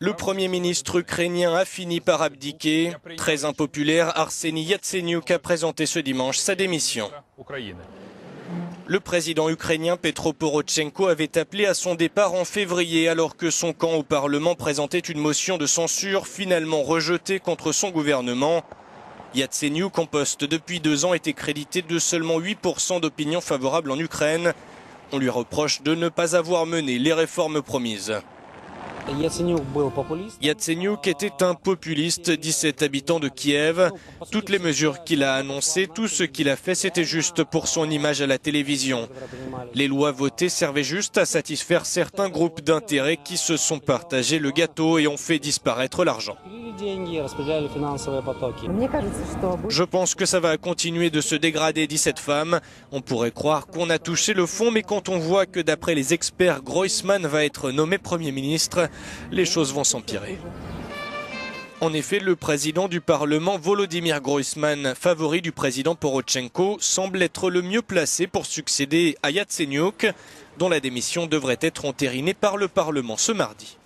Le Premier ministre ukrainien a fini par abdiquer. Très impopulaire, Arseniy Yatsenyuk a présenté ce dimanche sa démission. Le président ukrainien Petro Porochenko avait appelé à son départ en février alors que son camp au Parlement présentait une motion de censure finalement rejetée contre son gouvernement. Yatsenyuk, en poste depuis 2 ans, était crédité de seulement 8% d'opinion favorable en Ukraine. On lui reproche de ne pas avoir mené les réformes promises. Yatsenyuk était un populiste, 17 habitants de Kiev. Toutes les mesures qu'il a annoncées, tout ce qu'il a fait, c'était juste pour son image à la télévision. Les lois votées servaient juste à satisfaire certains groupes d'intérêt qui se sont partagés le gâteau et ont fait disparaître l'argent. Je pense que ça va continuer de se dégrader, dit cette femme. On pourrait croire qu'on a touché le fond, mais quand on voit que d'après les experts, Groysman va être nommé Premier ministre, les choses vont s'empirer. En effet, le président du Parlement, Volodymyr Groysman, favori du président Porochenko, semble être le mieux placé pour succéder à Yatsenyuk, dont la démission devrait être entérinée par le Parlement ce mardi.